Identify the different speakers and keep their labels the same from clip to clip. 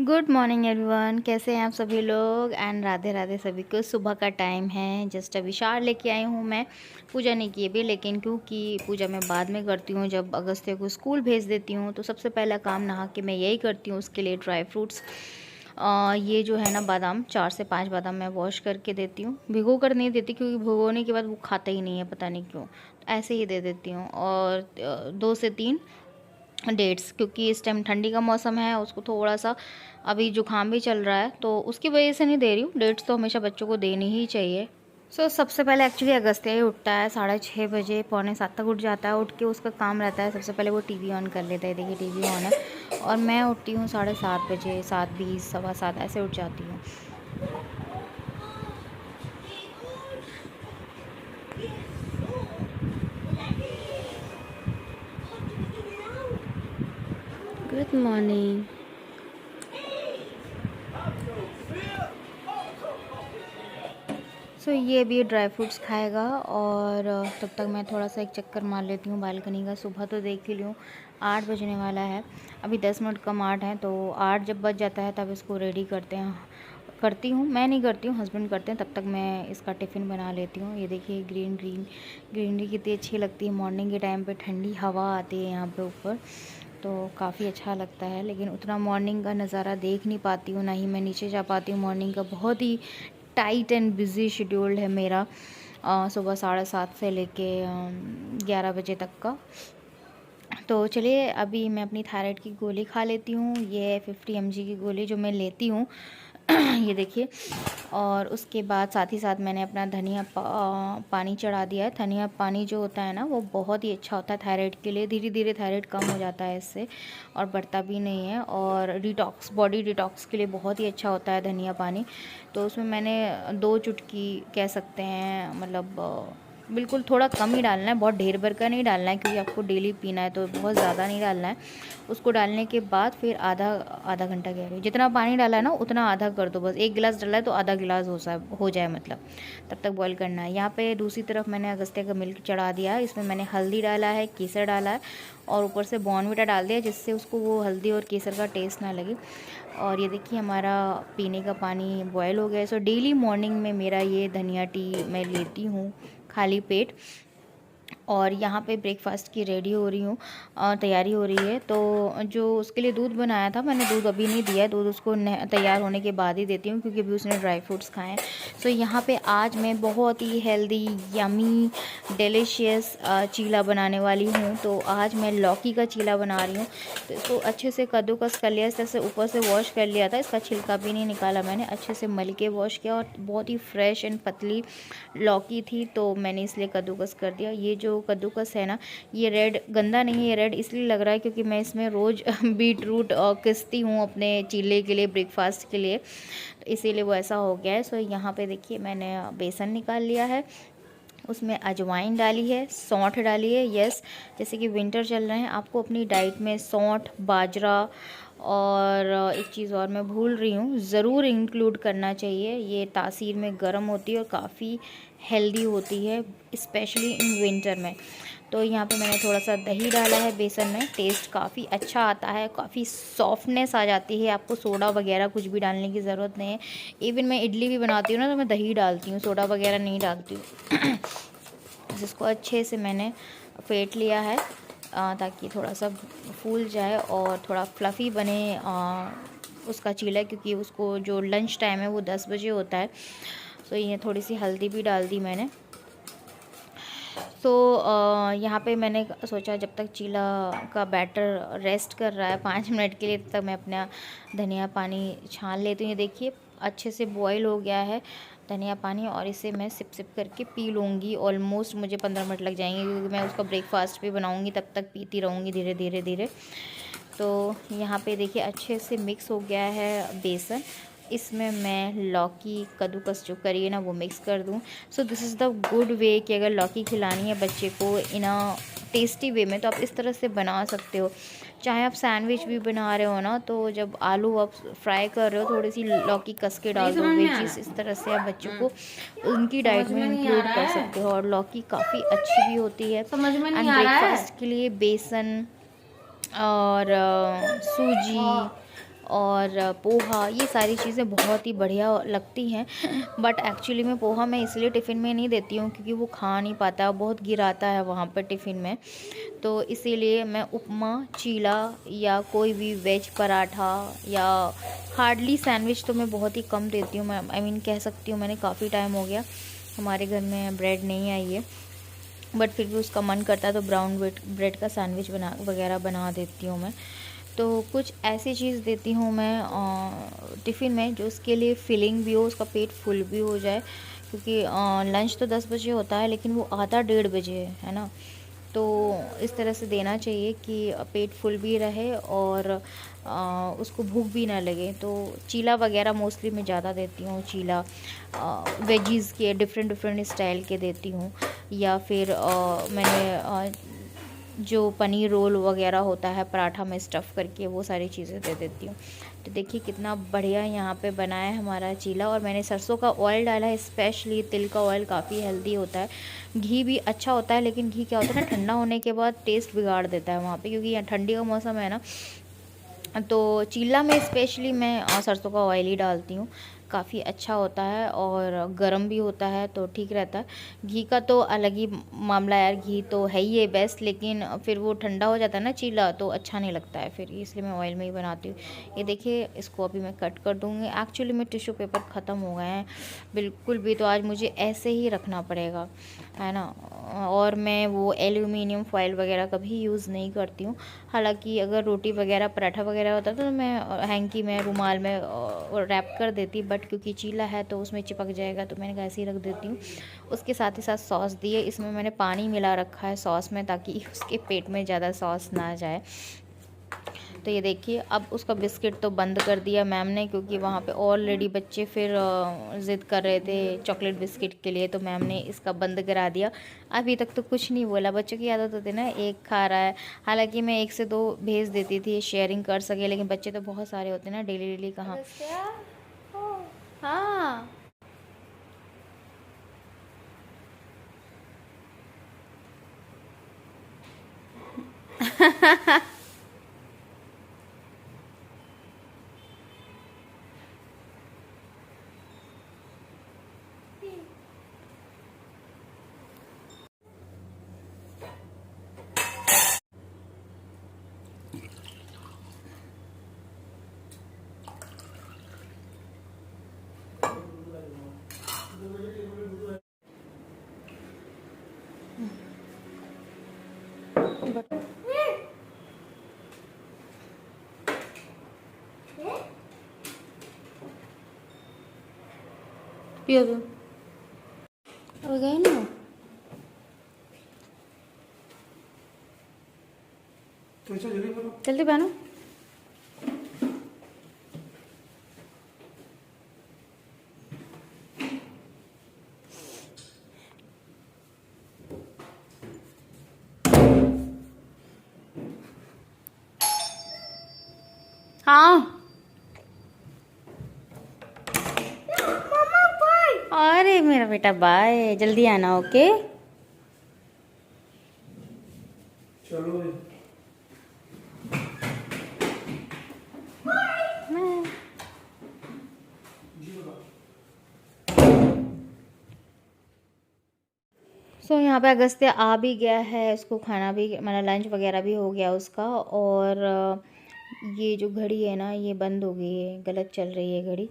Speaker 1: Good morning everyone, कैसे हैं आप सभी लोग। एंड राधे राधे सभी को। सुबह का टाइम है, जस्ट अभी शार लेके आई हूँ मैं। पूजा नहीं की अभी, लेकिन क्योंकि पूजा मैं बाद में करती हूँ, जब अगस्त्य को स्कूल भेज देती हूँ तो सबसे पहला काम नहा के मैं यही करती हूँ। उसके लिए ड्राई फ्रूट्स, ये जो है ना बादाम, 4 से 5 बादाम मैं वॉश करके देती हूँ। भिगो कर नहीं देती क्योंकि भिगोने के बाद वो खाता ही नहीं है, पता नहीं क्यों, तो ऐसे ही दे देती हूँ। और 2 से 3 डेट्स, क्योंकि इस टाइम ठंडी का मौसम है, उसको थोड़ा सा अभी जुकाम भी चल रहा है, तो उसकी वजह से नहीं दे रही हूँ। डेट्स तो हमेशा बच्चों को देनी ही चाहिए। सबसे पहले एक्चुअली अगस्त्य ही उठता है 6:30 बजे, 6:45 तक उठ जाता है। उठ के उसका काम रहता है, सबसे पहले वो टीवी ऑन कर लेता है। देखिए टीवी ऑन है। और मैं उठती हूँ 7:30 बजे, 7:20, 7:15 ऐसे उठ जाती हूँ। Good morning. ये भी ड्राई फ्रूट्स खाएगा, और तब तक मैं थोड़ा सा एक चक्कर मार लेती हूँ बालकनी का। सुबह तो देख ही लूँ, 8 बजने वाला है, अभी 10 मिनट कम 8 हैं, तो 8 जब बज जाता है तब इसको रेडी करती हूँ। मैं नहीं करती हूँ, हस्बैंड करते हैं। तब तक मैं इसका टिफ़िन बना लेती हूँ। ये देखिए ग्रीनरी कितनी अच्छी लगती है मॉर्निंग के टाइम पे। ठंडी हवा आती है यहाँ पे ऊपर, तो काफ़ी अच्छा लगता है। लेकिन उतना मॉर्निंग का नज़ारा देख नहीं पाती हूँ, ना ही मैं नीचे जा पाती हूँ। मॉर्निंग का बहुत ही टाइट एंड बिज़ी शेड्यूल्ड है मेरा, सुबह 7:30 से लेके 11 बजे तक का। तो चलिए, अभी मैं अपनी थायराइड की गोली खा लेती हूँ। ये 50 mg की गोली जो मैं लेती हूँ ये देखिए। और उसके बाद साथ ही साथ मैंने अपना धनिया पानी चढ़ा दिया है। धनिया पानी जो होता है ना, वो बहुत ही अच्छा होता है थायराइड के लिए। धीरे धीरे थायराइड कम हो जाता है इससे, और बढ़ता भी नहीं है। और बॉडी डिटॉक्स के लिए बहुत ही अच्छा होता है धनिया पानी। तो उसमें मैंने 2 चुटकी कह सकते हैं, मतलब बिल्कुल थोड़ा कम ही डालना है, बहुत ढेर भर का नहीं डालना है, क्योंकि आपको डेली पीना है, तो बहुत ज़्यादा नहीं डालना है। उसको डालने के बाद फिर आधा घंटा कह रही हूँ, जितना पानी डाला है ना उतना आधा कर दो बस। 1 गिलास डाला है तो आधा गिलास हो जाए मतलब, तब तक बॉईल करना है। यहाँ पे दूसरी तरफ मैंने अगस्त्य का मिल्क चढ़ा दिया है। इसमें मैंने हल्दी डाला है, केसर डाला है, और ऊपर से बॉर्नविटा डाल दिया, जिससे उसको वो हल्दी और केसर का टेस्ट ना लगे। और ये देखिए हमारा पीने का पानी बॉयल हो गया है। डेली मॉर्निंग में मेरा ये धनिया टी मैं लेती हूँ खाली पेट। और यहाँ पे ब्रेकफास्ट की रेडी हो रही हूँ, तैयारी हो रही है। तो जो उसके लिए दूध बनाया था मैंने, दूध अभी नहीं दिया है, दूध उसको तैयार होने के बाद ही देती हूँ, क्योंकि अभी उसने ड्राई फ्रूट्स खाए हैं। यहाँ पे आज मैं बहुत ही हेल्दी, यमी, डिलीशियस चीला बनाने वाली हूँ। तो आज मैं लौकी का चीला बना रही हूँ। तो इसको अच्छे से कद्दूकस कर लिया, इस तरह से ऊपर से वॉश कर लिया था, इसका छिलका भी नहीं निकाला मैंने, अच्छे से मल के वॉश किया। और बहुत ही फ्रेश एंड पतली लौकी थी, तो मैंने इसलिए कद्दूकस कर दिया। ये जो कद्दूकस है ना, ये रेड गंदा नहीं है, ये रेड इसलिए लग रहा है क्योंकि मैं इसमें रोज़ बीट रूट किसती हूँ अपने चीले के लिए, ब्रेकफास्ट के लिए, तो इसीलिए वो ऐसा हो गया है। यहाँ पे देखिए मैंने बेसन निकाल लिया है, उसमें अजवाइन डाली है, सौंठ डाली है। यस, जैसे कि विंटर चल रहे हैं, आपको अपनी डाइट में सौंठ, बाजरा, और एक चीज़ और मैं भूल रही हूँ, ज़रूर इंक्लूड करना चाहिए। ये तासीर में गर्म होती है और काफ़ी हेल्दी होती है, स्पेशली इन विंटर में। तो यहाँ पे मैंने थोड़ा सा दही डाला है बेसन में, टेस्ट काफ़ी अच्छा आता है, काफ़ी सॉफ्टनेस आ जाती है। आपको सोडा वगैरह कुछ भी डालने की ज़रूरत नहीं है। इवन मैं इडली भी बनाती हूँ ना, तो मैं दही डालती हूँ, सोडा वगैरह नहीं डालती हूँ। जिसको अच्छे से मैंने फेंट लिया है, ताकि थोड़ा सा फूल जाए और थोड़ा फ्लफ़ी बने उसका चीला, क्योंकि उसको जो लंच टाइम है वो 10 बजे होता है। ये थोड़ी सी हल्दी भी डाल दी मैंने। यहाँ पे मैंने सोचा जब तक चीला का बैटर रेस्ट कर रहा है 5 मिनट के लिए, तब तक मैं अपना धनिया पानी छान लेती हूँ। ये देखिए अच्छे से बॉईल हो गया है धनिया पानी, और इसे मैं सिप सिप करके पी लूँगी। ऑलमोस्ट मुझे 15 मिनट लग जाएंगे, क्योंकि मैं उसका ब्रेकफास्ट भी बनाऊँगी, तब तक पीती रहूँगी धीरे धीरे धीरे। तो यहाँ पे देखिए अच्छे से मिक्स हो गया है बेसन। इसमें मैं लौकी कद्दूकस जो करी है ना, वो मिक्स कर दूँ। This is the good way कि अगर लौकी खिलानी है बच्चे को इन अ टेस्टी वे में, तो आप इस तरह से बना सकते हो। चाहे आप सैंडविच भी बना रहे हो ना, तो जब आलू आप फ्राई कर रहे हो, थोड़ी सी लौकी कस के डाल दो। वेजीज इस तरह से आप बच्चों को उनकी डाइट में इंक्लूड कर सकते हो, और लौकी काफ़ी अच्छी भी होती है। एंड ब्रेकफास्ट के लिए बेसन और सूजी और पोहा, ये सारी चीज़ें बहुत ही बढ़िया लगती हैं। बट एक्चुअली में पोहा मैं इसलिए टिफ़िन में नहीं देती हूँ क्योंकि वो खा नहीं पाता, बहुत गिराता है वहाँ पर टिफ़िन में। तो इसीलिए मैं उपमा, चीला या कोई भी वेज पराठा या हार्डली सैंडविच तो मैं बहुत ही कम देती हूँ। मैं कह सकती हूँ मैंने काफ़ी टाइम हो गया हमारे घर में ब्रेड नहीं आई है, बट फिर भी उसका मन करता है तो ब्राउन ब्रेड का सैंडविच वगैरह बना देती हूँ मैं। तो कुछ ऐसी चीज़ देती हूँ मैं टिफ़िन में जो उसके लिए फिलिंग भी हो, उसका पेट फुल भी हो जाए, क्योंकि लंच तो 10 बजे होता है लेकिन वो आता 1:30 बजे है ना। तो इस तरह से देना चाहिए कि पेट फुल भी रहे और उसको भूख भी ना लगे। तो चीला वगैरह मोस्टली मैं ज़्यादा देती हूँ, चीला वेजीज़ के डिफरेंट डिफरेंट स्टाइल के देती हूँ, या फिर मैंने जो पनीर रोल वगैरह होता है पराठा में स्टफ़ करके, वो सारी चीज़ें दे देती हूँ। तो देखिए कितना बढ़िया यहाँ पे बना है हमारा चीला। और मैंने सरसों का ऑयल डाला है, स्पेशली तिल का ऑयल काफ़ी हेल्दी होता है। घी भी अच्छा होता है, लेकिन घी क्या होता है ना, ठंडा होने के बाद टेस्ट बिगाड़ देता है वहाँ पे, क्योंकि यहाँ ठंडी का मौसम है ना। तो चीला में स्पेशली मैं सरसों का ऑयल ही डालती हूँ, काफ़ी अच्छा होता है और गर्म भी होता है तो ठीक रहता है। घी का तो अलग ही मामला है यार, घी तो है ही है बेस्ट, लेकिन फिर वो ठंडा हो जाता है ना चीला, तो अच्छा नहीं लगता है फिर, इसलिए मैं ऑयल में ही बनाती हूँ। ये देखिए इसको अभी मैं कट कर दूँगी। एक्चुअली में टिश्यू पेपर ख़त्म हो गए हैं बिल्कुल भी, तो आज मुझे ऐसे ही रखना पड़ेगा, है ना। और मैं वो एल्यूमिनियम फॉयल वगैरह कभी यूज़ नहीं करती हूँ। हालांकि अगर रोटी वगैरह पराठा वगैरह होता तो मैं हैंकी में, रुमाल में रैप कर देती, बट क्योंकि चीला है तो उसमें चिपक जाएगा, तो मैंने कहा ऐसे ही रख देती हूँ। उसके साथ ही साथ सॉस दिए, इसमें मैंने पानी मिला रखा है सॉस में, ताकि उसके पेट में ज़्यादा सॉस ना जाए। तो ये देखिए अब उसका बिस्किट तो बंद कर दिया मैम ने, क्योंकि वहाँ पे ऑलरेडी बच्चे फिर ज़िद कर रहे थे चॉकलेट बिस्किट के लिए, तो मैम ने इसका बंद करा दिया। अभी तक तो कुछ नहीं बोला, बच्चों की आदत होती है ना, एक खा रहा है। हालांकि मैं 1 से 2 भेज देती थी शेयरिंग कर सके, लेकिन बच्चे तो बहुत सारे होते हैं ना, डेली डेली कहाँ। हाँ पियो दो, अब गए ना, जल्दी पहनो। हाँ अरे मेरा बेटा बाय, जल्दी आना, ओके। चलो सो यहाँ पे अगस्त्य आ भी गया है, उसको खाना भी, मतलब लंच वगैरह भी हो गया उसका। और ये जो घड़ी है ना, ये बंद हो गई है, गलत चल रही है घड़ी।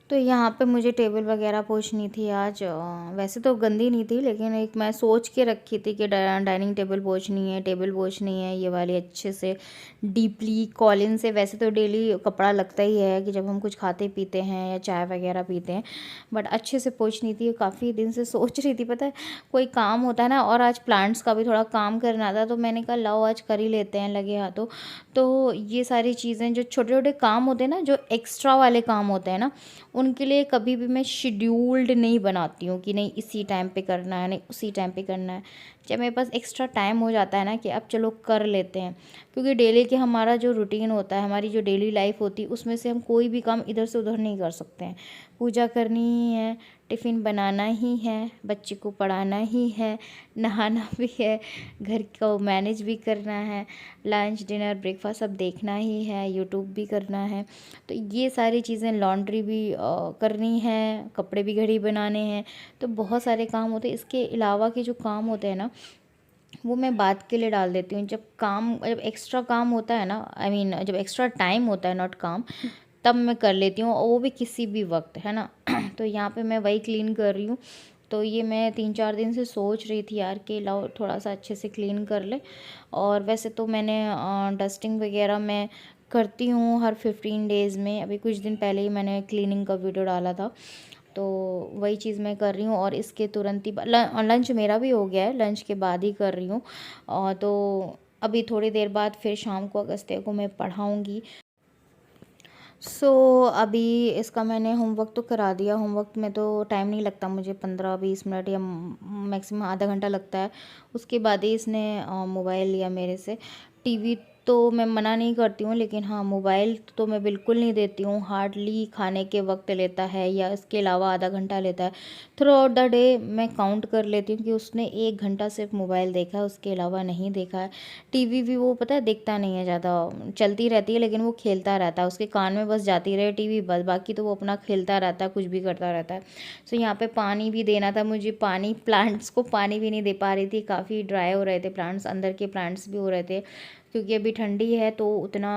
Speaker 1: तो यहाँ पे मुझे टेबल वगैरह पोंछनी थी आज। वैसे तो गंदी नहीं थी, लेकिन एक मैं सोच के रखी थी कि डाइनिंग टेबल पोंछनी है, टेबल पोंछनी है ये वाली अच्छे से डीपली कॉलिन से। वैसे तो डेली कपड़ा लगता ही है कि जब हम कुछ खाते पीते हैं या चाय वगैरह पीते हैं, बट अच्छे से पोंछनी थी। काफ़ी दिन से सोच रही थी, पता है कोई काम होता है ना, और आज प्लांट्स का भी थोड़ा काम करना था, तो मैंने कहा लाओ आज कर ही लेते हैं लगे हाथों। तो ये सारी चीज़ें जो छोटे छोटे काम होते हैं ना, जो एक्स्ट्रा वाले काम होते हैं ना, उनके लिए कभी भी मैं शेड्यूल्ड नहीं बनाती हूँ कि नहीं इसी टाइम पे करना है, नहीं उसी टाइम पे करना है। जब मेरे पास एक्स्ट्रा टाइम हो जाता है ना कि अब चलो कर लेते हैं, क्योंकि डेली के हमारा जो रूटीन होता है, हमारी जो डेली लाइफ होती है, उसमें से हम कोई भी काम इधर से उधर नहीं कर सकते हैं। पूजा करनी ही है, टिफ़िन बनाना ही है, बच्चे को पढ़ाना ही है, नहाना भी है, घर को मैनेज भी करना है, लंच डिनर ब्रेकफास्ट सब देखना ही है, यूट्यूब भी करना है। तो ये सारी चीज़ें, लॉन्ड्री भी करनी है, कपड़े भी घड़ी बनाने हैं, तो बहुत सारे काम होते हैं। इसके अलावा के जो काम होते हैं ना, वो मैं बात के लिए डाल देती हूँ। जब एक्स्ट्रा काम होता है ना, जब एक्स्ट्रा टाइम होता है, नॉट काम, तब मैं कर लेती हूँ, और वो भी किसी भी वक्त, है ना। तो यहाँ पे मैं वही क्लीन कर रही हूँ। तो ये मैं 3-4 दिन से सोच रही थी यार कि लाओ थोड़ा सा अच्छे से क्लीन कर ले। और वैसे तो मैंने डस्टिंग वगैरह मैं करती हूँ हर 15 डेज़ में। अभी कुछ दिन पहले ही मैंने क्लीनिंग का वीडियो डाला था, तो वही चीज़ मैं कर रही हूँ। और इसके तुरंत ही लंच मेरा भी हो गया है, लंच के बाद ही कर रही हूँ। और तो अभी थोड़ी देर बाद फिर शाम को अगस्त्य को मैं पढ़ाऊँगी। अभी इसका मैंने होमवर्क तो करा दिया। होमवर्क में तो टाइम नहीं लगता मुझे, 15-20 मिनट या मैक्सिमम आधा घंटा लगता है। उसके बाद ही इसने मोबाइल लिया मेरे से। टीवी तो मैं मना नहीं करती हूँ, लेकिन हाँ, मोबाइल तो मैं बिल्कुल नहीं देती हूँ। हार्डली खाने के वक्त लेता है, या इसके अलावा आधा घंटा लेता है। थ्रू आउट द डे मैं काउंट कर लेती हूँ कि उसने 1 घंटा सिर्फ मोबाइल देखा है, उसके अलावा नहीं देखा है। टीवी भी वो पता है देखता नहीं है ज़्यादा, चलती रहती है लेकिन वो खेलता रहता है, उसके कान में बस जाती रहे टीवी बस, बाकी तो वो अपना खेलता रहता है, कुछ भी करता रहता है। यहाँ पे पानी भी देना था मुझे, पानी, प्लांट्स को पानी भी नहीं दे पा रही थी, काफ़ी ड्राई हो रहे थे प्लांट्स, अंदर के प्लांट्स भी हो रहे थे, क्योंकि अभी ठंडी है तो उतना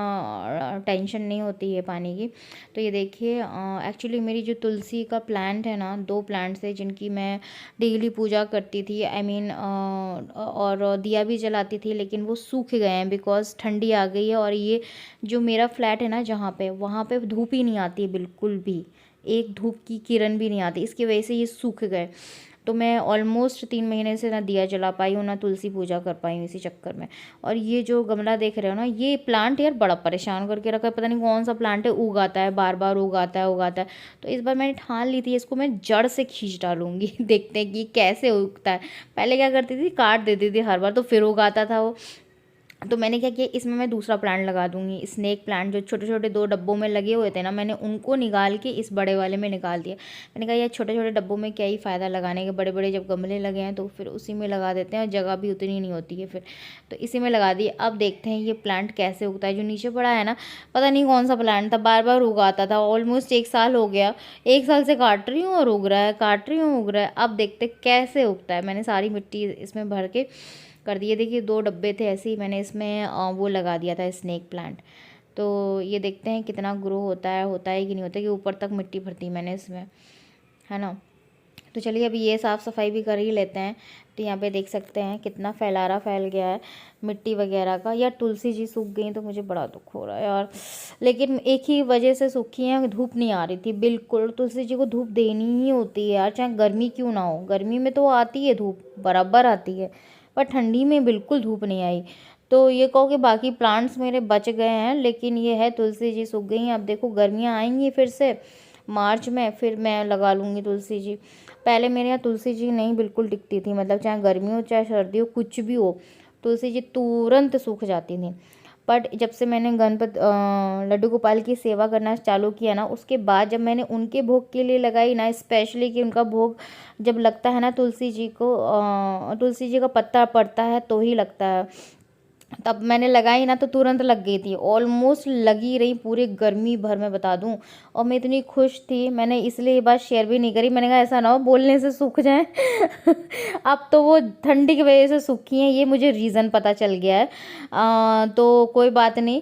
Speaker 1: टेंशन नहीं होती है पानी की। तो ये देखिए, एक्चुअली मेरी जो तुलसी का प्लांट है ना, 2 प्लांट्स है जिनकी मैं डेली पूजा करती थी, और दिया भी जलाती थी, लेकिन वो सूख गए हैं बिकॉज़ ठंडी आ गई है। और ये जो मेरा फ्लैट है ना जहाँ पे, वहाँ पे धूप ही नहीं आती है बिल्कुल भी, एक धूप की किरण भी नहीं आती, इसकी वजह से ये सूख गए। तो मैं ऑलमोस्ट 3 महीने से ना दिया जला पाई हूँ, ना तुलसी पूजा कर पाई हूँ इसी चक्कर में। और ये जो गमला देख रहे हो ना, ये प्लांट यार बड़ा परेशान करके रखा है, पता नहीं कौन सा प्लांट है, उगाता है बार बार, उगाता है। तो इस बार मैंने ठान ली थी इसको मैं जड़ से खींच डालूंगी देखते हैं कि कैसे उगता है। पहले क्या करती थी, काट देती थी हर बार, तो फिर उगाता था वो। तो मैंने क्या किया, इसमें मैं दूसरा प्लांट लगा दूंगी, स्नेक प्लांट, जो छोटे छोटे 2 डब्बों में लगे हुए थे ना, मैंने उनको निकाल के इस बड़े वाले में निकाल दिया। मैंने कहा यार छोटे छोटे डब्बों में क्या ही फ़ायदा लगाने के, बड़े बड़े जब गमले लगे हैं तो फिर उसी में लगा देते हैं, और जगह भी उतनी नहीं होती है फिर, तो इसी में लगा दिए। अब देखते हैं ये प्लांट कैसे उगता है। जो नीचे पड़ा है ना, पता नहीं कौन सा प्लांट था, बार बार उगाता था, ऑलमोस्ट 1 साल हो गया, 1 साल से काट रही हूँ और उग रहा है, काट रही हूँ उग रहा है। अब देखते कैसे उगता है। मैंने सारी मिट्टी इसमें भर के कर दिए। देखिए 2 डब्बे थे ऐसे ही, मैंने इसमें वो लगा दिया था स्नेक प्लांट। तो ये देखते हैं कितना ग्रो होता है कि नहीं होता, कि ऊपर तक मिट्टी भरती मैंने इसमें, है ना। तो चलिए अभी ये साफ़ सफाई भी कर ही लेते हैं। तो यहाँ पे देख सकते हैं कितना फैलारा फैल गया है मिट्टी वगैरह का। यार तुलसी जी सूख गई तो मुझे बड़ा दुख हो रहा है यार, लेकिन एक ही वजह से सूखी हैं, धूप नहीं आ रही थी बिल्कुल। तुलसी जी को धूप देनी ही होती है यार, चाहे गर्मी क्यों ना हो। गर्मी में तो आती है धूप, बराबर आती है, पर ठंडी में बिल्कुल धूप नहीं आई। तो ये कहो कि बाकी प्लांट्स मेरे बच गए हैं, लेकिन ये है तुलसी जी सूख गई हैं। अब देखो गर्मियाँ आएंगी फिर से मार्च में, फिर मैं लगा लूँगी तुलसी जी। पहले मेरे यहाँ तुलसी जी नहीं बिल्कुल टिकती थी, मतलब चाहे गर्मी हो चाहे सर्दी हो कुछ भी हो, तुलसी जी तुरंत सूख जाती थी। बट जब से मैंने लड्डू गोपाल की सेवा करना चालू किया ना, उसके बाद जब मैंने उनके भोग के लिए लगाई ना, स्पेशली कि उनका भोग जब लगता है ना तुलसी जी को, तुलसी जी का पत्ता पड़ता है तो ही लगता है, तब मैंने लगाई ना तो तुरंत लग गई थी, ऑलमोस्ट लगी रही पूरे गर्मी भर में बता दूं। और मैं इतनी खुश थी, मैंने इसलिए ये बात शेयर भी नहीं करी, मैंने कहा ऐसा ना हो बोलने से सूख जाए अब तो वो ठंडी की वजह से सूखी हैं, ये मुझे रीज़न पता चल गया है। तो कोई बात नहीं,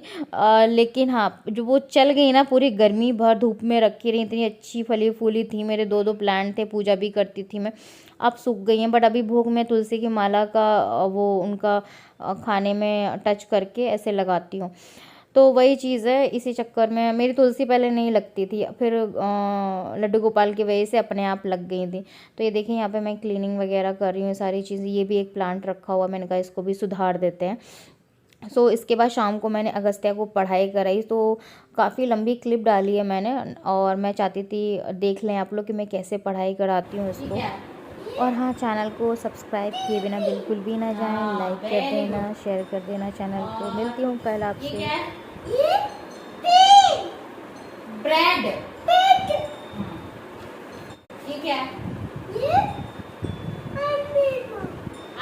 Speaker 1: लेकिन हाँ जो वो चल गई ना, पूरी गर्मी भर धूप में रखी रही, इतनी अच्छी फली फूली थी, मेरे 2-2 प्लांट थे, पूजा भी करती थी मैं, अब सूख गई हैं। बट अभी भोग में तुलसी की माला का वो उनका खाने में टच करके ऐसे लगाती हूँ। तो वही चीज़ है, इसी चक्कर में मेरी तुलसी पहले नहीं लगती थी, फिर लड्डू गोपाल की वजह से अपने आप लग गई थी। तो ये देखिए यहाँ पे मैं क्लीनिंग वगैरह कर रही हूँ सारी चीज़ें। ये भी एक प्लांट रखा हुआ, मैंने कहा इसको भी सुधार देते हैं। इसके बाद शाम को मैंने अगस्त्या को पढ़ाई कराई, तो काफ़ी लंबी क्लिप डाली है मैंने, और मैं चाहती थी देख लें आप लोग कि मैं कैसे पढ़ाई कराती हूँ इसको। और हाँ, चैनल को सब्सक्राइब किए बिना बिल्कुल भी ना जाएं। लाइक कर देना, शेयर कर देना चैनल को। मिलती हूँ कल आपसे।
Speaker 2: ब्रेड। ये क्या है?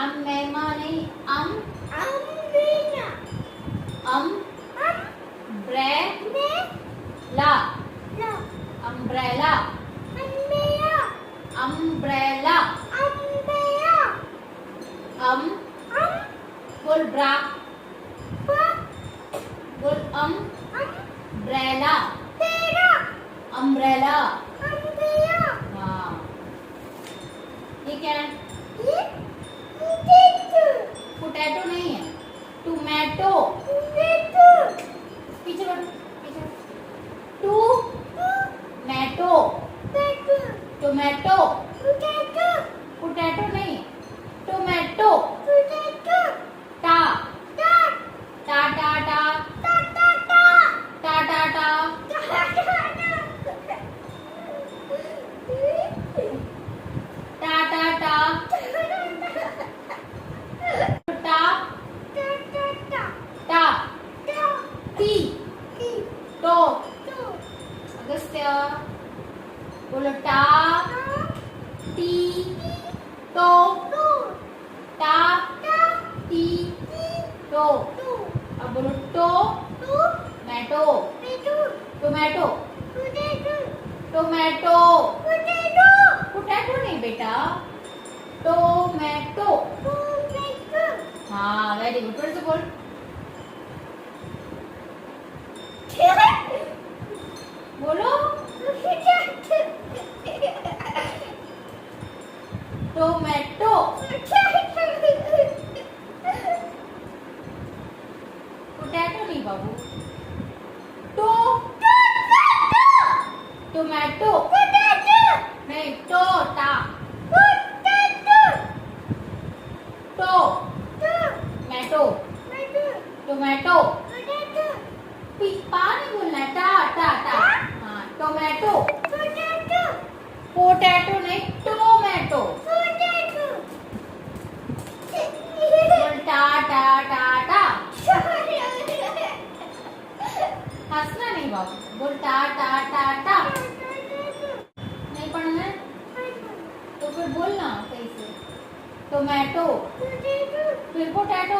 Speaker 2: अम्मेमा नहीं, अम्ब्रेला, अम्ब्रेला, अम्ब्रेला, बोल ब्रा, बोल अम्ब्रेला, अम्ब्रेला। हाँ, ये क्या है? पोटैटो नहीं है, टोमेटो। पीछे बढ़ो, पीछे। Tomato, tomato. पोटैटो नहीं, टोमेटो। टा टा टा टा टा टा टा टा टा टा टा टी तो अगस्त्य बोलो टा टी तो टा टी तो। अब बोलो टो मैटो, टोमेटो, टोमेटो। पोटैटो नहीं बेटा, टोमेटो। हाँ, वेरी गुड। फिर से बोल। बोलो टोमेटो। पोटैटो नहीं बाबू, टोमेटो नहीं, टा टो मैटो, टोमेटो। पा नहीं बोलना है, टा टा टा। हाँ, टोमेटो। पोटैटो नहीं, टोमेटो। बोल टा टा टा टा। हंसना नहीं बाबू, बोल टा टा टा टा। नहीं पढ़ना है तो फिर बोलना कैसे? टोमेटो, फिर पोटैटो।